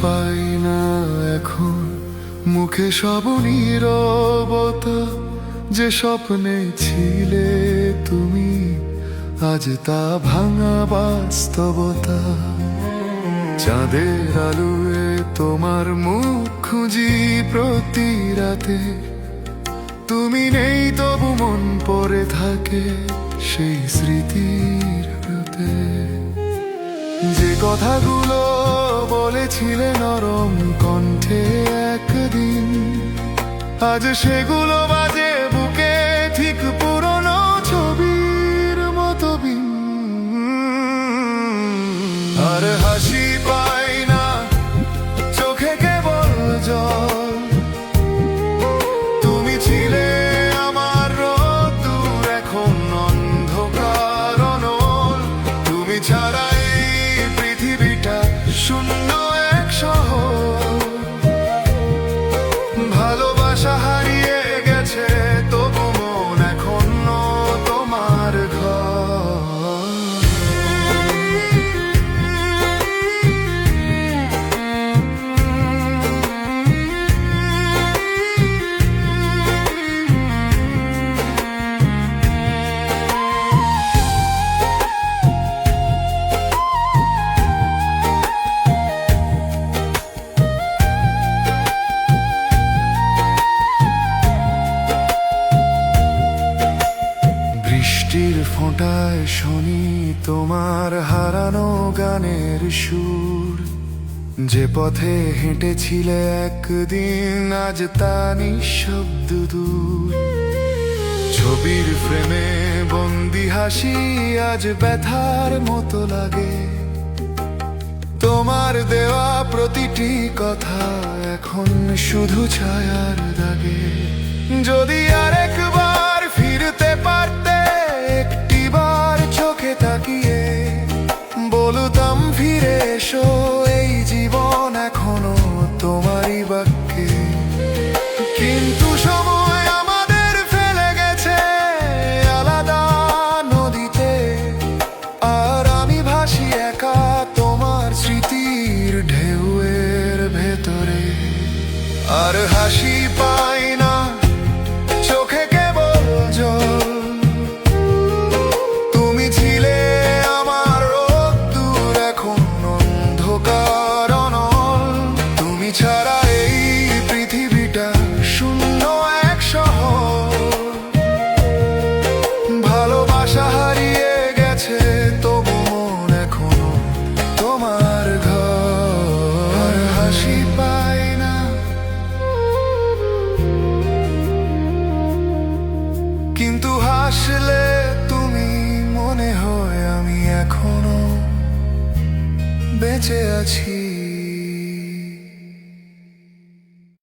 পাই না এখন, মুখে সব নীরবতা। যে স্বপ্নে ছিলে তুমি, আজ তা ভাঙা বাস্তবতা। চাঁদের আলোয় তোমার মুখ খুঁজি প্রতি রাতে, তুমি নেই তবু মন পড়ে থাকে সেই স্মৃতির রাতে। যে কথাগুলো বলেছিলে নরম কণ্ঠে একদিন, আজ সেগুলো বাজে বুকে ঠিক পুরনো ছবির মতো বিন। আর হাসি পাই না, চোখে কেবল জল। তুমি ছিলে আমার রোদ্দুর, এখন অন্ধকার অনল। তুমি ছাড়া এই পৃথিবীটা শূন্য এক শহর। ভালোবাসা হারিয়ে গেছে, তবু মন এখনো তোমার ঘর। বৃষ্টির ফোঁটায় শুনি তোমার হারানো গানের সুর। যে পথে হেঁটেছিলে একদিন, আজ তা নিঃশব্দ দূর। ছবির ফ্রেমে বন্দি হাসি আজ ব্যথার মতো লাগে। তোমার দেওয়া প্রতিটি কথা এখন শুধু ছায়ার দাগে। যদি আরেকবার ফিরতে পারতে, একটিবার চোখে তাকিয়ে বলতাম ফিরে এসো, এই জীবন এখনো তোমারই বাক্যে। কিন্তু সময় আমাদের ফেলে গেছে আলাদা নদীতে, আর আমি ভাসি একা তোমার স্মৃতির ঢেউয়ের ভেতরে। আর হাসি পাই না, চোখে কেবল জল। তুমি ছিলে আমার রোদ্দুর, এখন অন্ধকার অনল। তুমি ছাড়া এই পৃথিবীটা শূন্য এক শহর। ভালোবাসা হারিয়ে গেছে, তবু মন এখনো তোমার ঘর। আর হাসি পাই না, কিন্তু হাসলে তুমি মনে হয় আমি এখনো বেঁচে আছি।